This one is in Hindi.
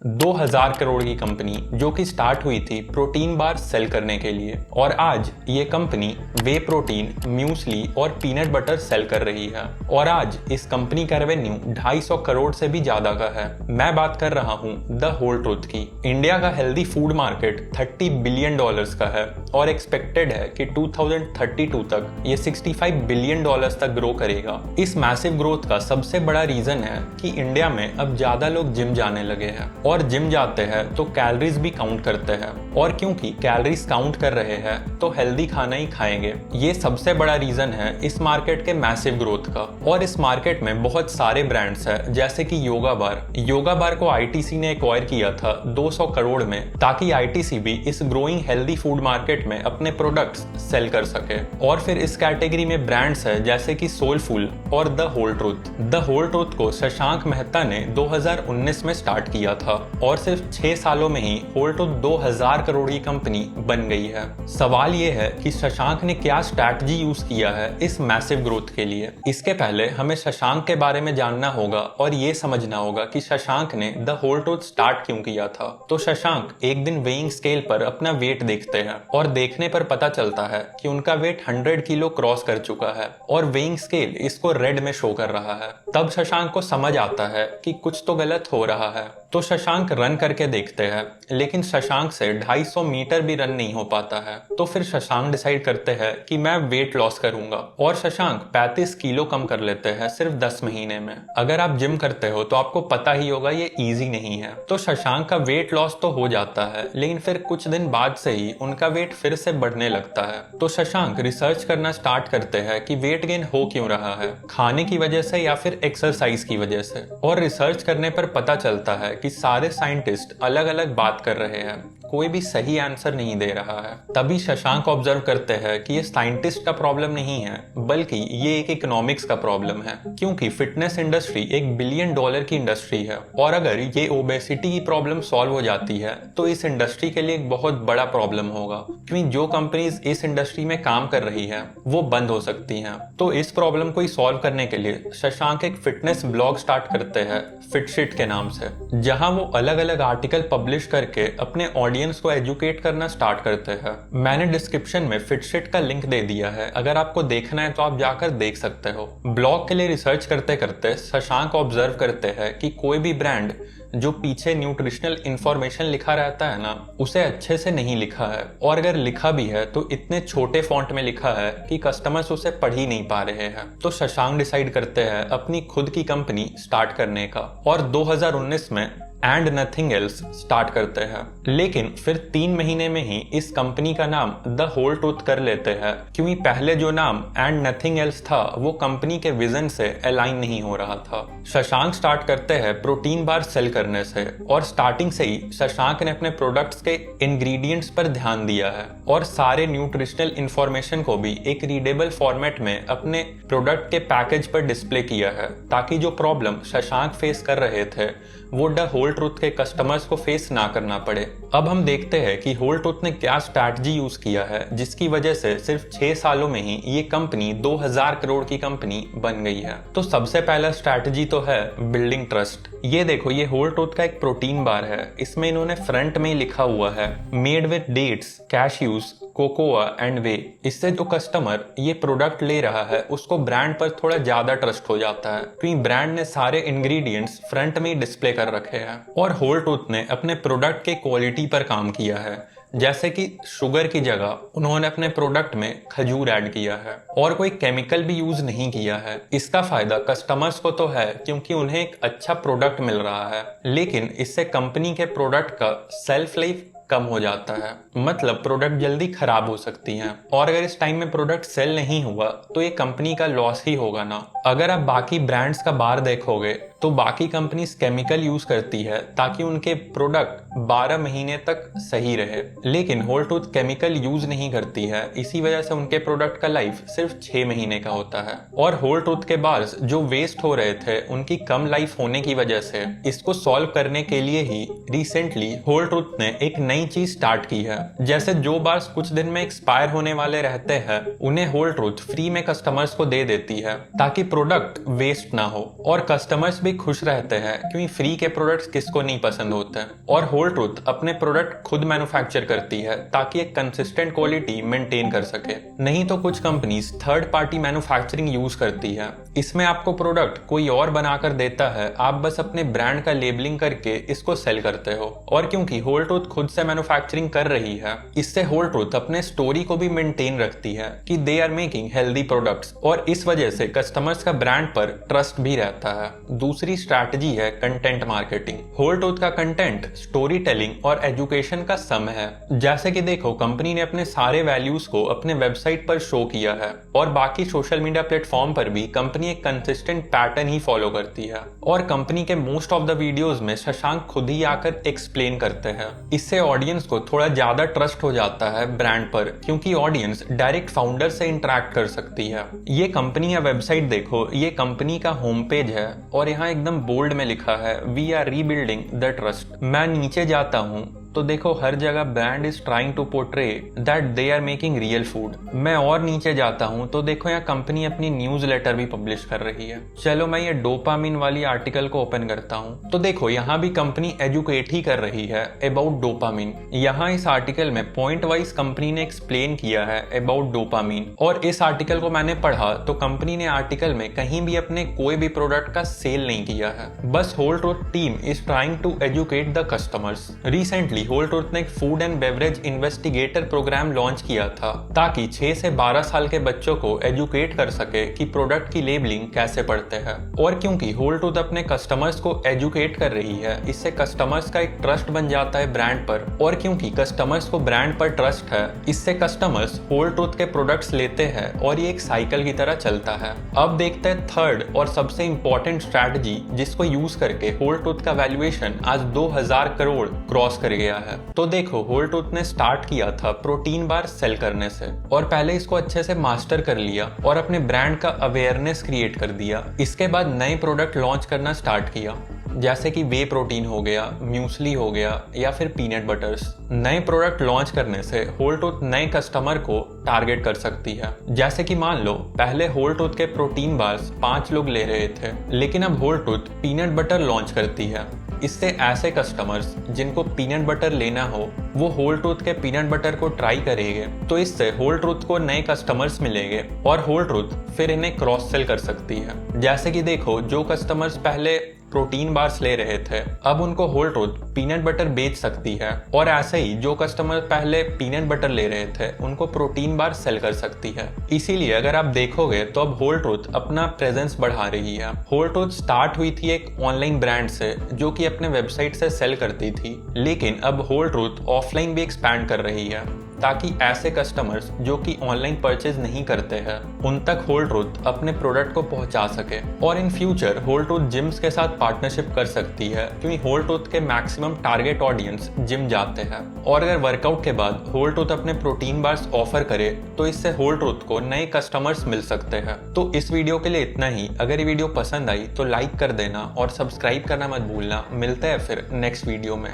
2000 करोड़ की कंपनी जो कि स्टार्ट हुई थी प्रोटीन बार सेल करने के लिए, और आज ये कंपनी वे प्रोटीन, म्यूसली और पीनट बटर सेल कर रही है। और आज इस कंपनी का रेवेन्यू 250 करोड़ से भी ज्यादा का है। मैं बात कर रहा हूँ द होल ट्रुथ की। इंडिया का हेल्दी फूड मार्केट $30 बिलियन का है और एक्सपेक्टेड है कि 2032 तक ये $65 बिलियन तक ग्रो करेगा। इस मैसिव ग्रोथ का सबसे बड़ा रीजन है कि इंडिया में अब ज्यादा लोग जिम जाने लगे हैं, और जिम जाते हैं तो कैलोरीज भी काउंट करते हैं, और क्योंकि कैलोरीज काउंट कर रहे हैं तो हेल्दी खाना ही खाएंगे। ये सबसे बड़ा रीजन है इस मार्केट के मैसिव ग्रोथ का। और इस मार्केट में बहुत सारे ब्रांड्स हैं, जैसे कि योगा बार को आईटीसी ने एक्वायर किया था 200 करोड़ में, ताकि आईटीसी भी इस ग्रोइंग हेल्दी फूड मार्केट में अपने प्रोडक्ट्स सेल कर सके। और फिर इस कैटेगरी में ब्रांड्स है जैसे कि सोलफुल और the whole truth. The whole truth को शशांक मेहता ने 2019 में स्टार्ट किया था, और सिर्फ 6 सालों में ही होल ट्रुथ 2000 करोड़ की कंपनी बन गई है। सवाल ये है कि शशांक ने क्या स्ट्रैटेजी यूज किया है इस मैसिव ग्रोथ के लिए। इसके पहले हमें शशांक के बारे में जानना होगा और ये समझना होगा कि शशांक ने द होल ट्रुथ स्टार्ट क्यों किया था। तो शशांक एक दिन वेइंग स्केल पर अपना वेट देखते हैं, और देखने पर पता चलता है कि उनका वेट 100 किलो क्रॉस कर चुका है, और वेइंग स्केल इसको रेड में शो कर रहा है। तब शशांक को समझ आता है कि कुछ तो गलत हो रहा है। तो शशांक रन करके देखते हैं, लेकिन शशांक से 250 मीटर भी रन नहीं हो पाता है। तो फिर शशांक डिसाइड करते हैं कि मैं वेट लॉस करूंगा, और शशांक 35 किलो कम कर लेते हैं सिर्फ 10 महीने में। अगर आप जिम करते हो तो आपको पता ही होगा ये इजी नहीं है। तो शशांक का वेट लॉस तो हो जाता है, लेकिन फिर कुछ दिन बाद से ही उनका वेट फिर से बढ़ने लगता है। तो शशांक रिसर्च करना स्टार्ट करते हैं कि वेट गेन हो क्यों रहा है, खाने की वजह से या फिर एक्सरसाइज की वजह से। और रिसर्च करने पर पता चलता है कि सारे साइंटिस्ट अलग अलग बात कर रहे हैं, कोई भी सही आंसर नहीं दे रहा है। तभी शशांक ऑब्जर्व करते हैं कि ये साइंटिस्ट का प्रॉब्लम नहीं है, बल्कि ये एक इकोनॉमिक्स का प्रॉब्लम है, क्योंकि फिटनेस इंडस्ट्री $1 बिलियन की इंडस्ट्री है। और अगर ये ओबेसिटी की प्रॉब्लम सॉल्व हो जाती है तो इस इंडस्ट्री के लिए एक बहुत बड़ा प्रॉब्लम होगा, क्योंकि जो कंपनीज इस इंडस्ट्री में काम कर रही है वो बंद हो सकती हैं। तो इस प्रॉब्लम को सॉल्व करने के लिए शशांक एक फिटनेस ब्लॉग स्टार्ट करते हैं फिटशिट के नाम से, जहां वो अलग अलग आर्टिकल पब्लिश करके अपने ऑडियंस को एजुकेट करना स्टार्ट करते हैं। मैंने डिस्क्रिप्शन में फिटशिट का लिंक दे दिया है, अगर आपको देखना है तो आप जाकर देख सकते हो। ब्लॉग के लिए रिसर्च करते करते शशांक ऑब्जर्व करते हैं कि कोई भी ब्रांड जो पीछे न्यूट्रिशनल इंफॉर्मेशन लिखा रहता है ना, उसे अच्छे से नहीं लिखा है, और अगर लिखा भी है तो इतने छोटे फॉन्ट में लिखा है कि कस्टमर्स उसे पढ़ ही नहीं पा रहे हैं। तो शशांक डिसाइड करते हैं अपनी खुद की कंपनी स्टार्ट करने का, और 2019 में एंड नथिंग एल्स स्टार्ट करते हैं। लेकिन फिर 3 महीने में ही इस कंपनी का नाम द होल ट्रुथ कर लेते हैं, क्योंकि पहले जो नाम एंड नथिंग एल्स था वो कंपनी के विजन से अलाइन नहीं हो रहा था। शशांक स्टार्ट करते हैं प्रोटीन बार सेल करने से, और स्टार्टिंग से ही शशांक ने अपने प्रोडक्ट्स के इंग्रेडिएंट्स पर ध्यान दिया है, और सारे न्यूट्रिशनल इंफॉर्मेशन को भी एक रीडेबल फॉर्मेट में अपने प्रोडक्ट के पैकेज पर डिस्प्ले किया है, ताकि जो प्रॉब्लम शशांक फेस कर रहे थे वो द होल ट्रुथ के कस्टमर्स को फेस ना करना पड़े। अब हम देखते हैं कि होल ट्रुथ ने क्या स्ट्रैटेजी यूज किया है, जिसकी वजह से सिर्फ 6 सालों में ही ये कंपनी 2000 करोड़ की कंपनी बन गई है। तो सबसे पहला स्ट्रैटेजी तो है बिल्डिंग ट्रस्ट। ये देखो, ये होल ट्रुथ का एक प्रोटीन बार है। इसमें इन्होंने फ्रंट में ही लिखा हुआ है made with dates, cashews, cocoa and whey. इससे जो कस्टमर ये प्रोडक्ट ले रहा है उसको ब्रांड पर थोड़ा ज्यादा ट्रस्ट हो जाता है, क्योंकि ब्रांड ने सारे इंग्रेडिएंट्स फ्रंट में ही डिस्प्ले कर रखे हैं। और होल ट्रुथ ने अपने प्रोडक्ट के क्वालिटी पर काम किया है, जैसे कि शुगर की जगह उन्होंने अपने प्रोडक्ट में खजूर ऐड किया है, और कोई केमिकल भी यूज नहीं किया है। इसका फायदा कस्टमर्स को तो है, क्योंकि उन्हें एक अच्छा प्रोडक्ट मिल रहा है, लेकिन इससे कंपनी के प्रोडक्ट का सेल्फ लाइफ कम हो जाता है, मतलब प्रोडक्ट जल्दी खराब हो सकती हैं। और अगर इस टाइम में प्रोडक्ट सेल नहीं हुआ तो ये कंपनी का लॉस ही होगा ना। अगर आप बाकी ब्रांड्स का बार देखोगे तो बाकी कंपनीज केमिकल यूज करती है ताकि उनके प्रोडक्ट 12 महीने तक सही रहे, लेकिन होल ट्रुथ केमिकल यूज नहीं करती है, इसी वजह से उनके प्रोडक्ट का लाइफ सिर्फ 6 महीने का होता है। और होल ट्रुथ के बार्स जो वेस्ट हो रहे थे उनकी कम लाइफ होने की वजह से इसको सॉल्व करने के लिए ही रिसेंटली होल ट्रुथ ने एक नई नई चीज स्टार्ट की है। जैसे जो बार्स कुछ दिन में एक्सपायर होने वाले रहते हैं उन्हें होल ट्रूथ फ्री में कस्टमर्स को दे देती है ताकि प्रोडक्ट वेस्ट ना हो और कस्टमर्स भी खुश रहते हैं, क्योंकि फ्री के प्रोडक्ट्स किसको नहीं पसंद होते। और होल ट्रूथ अपने प्रोडक्ट खुद मैन्युफैक्चर करती है ताकि एक कंसिस्टेंट क्वालिटी मेंटेन कर सके। नहीं तो कुछ companies third party manufacturing use करती है। इसमें आपको प्रोडक्ट कोई और बनाकर देता है, आप बस अपने ब्रांड का लेबलिंग करके इसको सेल करते हो। और क्योंकि होल ट्रूथ खुद से मैन्युफैक्चरिंग कर रही है, इससे होल ट्रूथ अपने स्टोरी को भी मेंटेन रखती है कि they are making healthy products, और इस वजह से कस्टमर्स का ब्रांड पर ट्रस्ट भी रहता है। दूसरी स्ट्रैटेजी है कंटेंट मार्केटिंग। होल ट्रूथ का कंटेंट स्टोरी टेलिंग और एजुकेशन का सम है। जैसे कि देखो, कंपनी ने अपने सारे वैल्यूज को अपने वेबसाइट पर शो किया है और बाकी सोशल मीडिया प्लेटफॉर्म पर भी कंपनी एक कंसिस्टेंट पैटर्न ही फॉलो करती है। और कंपनी के मोस्ट ऑफ द वीडियोस में शशांक खुद ही आकर एक्सप्लेन करते हैं। इससे ऑडियंस को थोड़ा ज्यादा ट्रस्ट हो जाता है ब्रांड पर, क्योंकि ऑडियंस डायरेक्ट फाउंडर से इंटरेक्ट कर सकती है। ये कंपनी या वेबसाइट देखो, ये कंपनी का होम पेज है और यहाँ एकदम बोल्ड में लिखा है we are rebuilding the trust. मैं नीचे जाता हूँ तो देखो हर जगह brand is trying to portray that they are making real food. मैं और नीचे जाता हूँ तो देखो यहाँ कंपनी अपनी न्यूज लेटर भी पब्लिश कर रही है। चलो मैं ये डोपामिन वाली आर्टिकल को ओपन करता हूँ तो देखो यहाँ भी कंपनी एजुकेट ही कर रही है अबाउट डोपामिन। यहाँ इस आर्टिकल में पॉइंट वाइज कंपनी ने एक्सप्लेन किया है अबाउट डोपामिन, और इस आर्टिकल को मैंने पढ़ा तो कंपनी ने आर्टिकल में कहीं भी अपने कोई भी प्रोडक्ट का सेल नहीं किया है। बस whole truth team is trying to educate the customers. Recently whole truth ने एक food and beverage investigator program launch किया था ताकि 6 से 12 साल के बच्चों को एजुकेट कर सके कि प्रोडक्ट की लेबलिंग कैसे पढ़ते हैं। और क्योंकि होल ट्रूथ अपने कस्टमर्स को एजुकेट कर रही है, इससे कस्टमर्स का एक ट्रस्ट बन जाता है ब्रांड पर, और क्योंकि कस्टमर्स को ब्रांड पर ट्रस्ट है, इससे कस्टमर्स होल ट्रूथ के प्रोडक्ट्स लेते हैं और ये एक साइकिल की तरह चलता है। अब देखते हैं थर्ड और सबसे इंपॉर्टेंट स्ट्रैटेजी जिसको यूज करके होल ट्रूथ का वैल्यूएशन आज 2000 करोड़ क्रॉस कर गया है। तो देखो, होल ट्रूथ ने स्टार्ट किया था प्रोटीन बार सेल करने से, और पहले इसको अच्छे से मास्टर कर लिया और अपने ब्रांड का अवेयरनेस क्रिएट कर दिया। इसके बाद नए प्रोडक्ट लॉन्च करना स्टार्ट किया, जैसे कि वे प्रोटीन हो गया, म्यूसली हो गया या फिर पीनट बटर्स। नए प्रोडक्ट लॉन्च करने से होल ट्रूथ नए कस्टमर को टारगेट कर सकती है। जैसे कि मान लो पहले होल ट्रूथ के प्रोटीन बार्स 5 लोग ले रहे थे, लेकिन अब whole truth peanut butter launch करती है। इससे ऐसे कस्टमर्स जिनको पीनट बटर लेना हो वो होल ट्रूथ के पीनट बटर को ट्राई करेंगे, तो इससे होल ट्रूथ को नए कस्टमर्स मिलेंगे और होल ट्रूथ फिर इन्हें क्रॉस सेल कर सकती है। जैसे कि देखो, जो कस्टमर्स पहले प्रोटीन बार्स ले रहे थे अब उनको होल ट्रूथ पीनट बटर बेच सकती है, और ऐसे ही जो कस्टमर पहले पीनट बटर ले रहे थे उनको प्रोटीन बार सेल कर सकती है। इसीलिए अगर आप देखोगे तो अब होल ट्रूथ अपना प्रेजेंस बढ़ा रही है। होल ट्रूथ स्टार्ट हुई थी एक ऑनलाइन ब्रांड से जो कि अपने वेबसाइट से सेल करती थी, लेकिन अब होल ट्रूथ ऑफलाइन भी एक्सपैंड कर रही है ताकि ऐसे कस्टमर्स जो कि ऑनलाइन परचेज नहीं करते हैं उन तक होल ट्रूथ अपने प्रोडक्ट को पहुंचा सके। और इन फ्यूचर होल ट्रूथ जिम्स के साथ पार्टनरशिप कर सकती है, क्योंकि होल ट्रूथ के मैक्सिमम टारगेट ऑडियंस जिम जाते हैं। और अगर वर्कआउट के बाद होल ट्रूथ अपने प्रोटीन बार्स ऑफर करे तो इससे होल ट्रूथ को नए कस्टमर्स मिल सकते हैं। तो इस वीडियो के लिए इतना ही। अगर ये वीडियो पसंद आई तो लाइक कर देना और सब्सक्राइब करना मत भूलना। मिलते हैं फिर नेक्स्ट वीडियो में।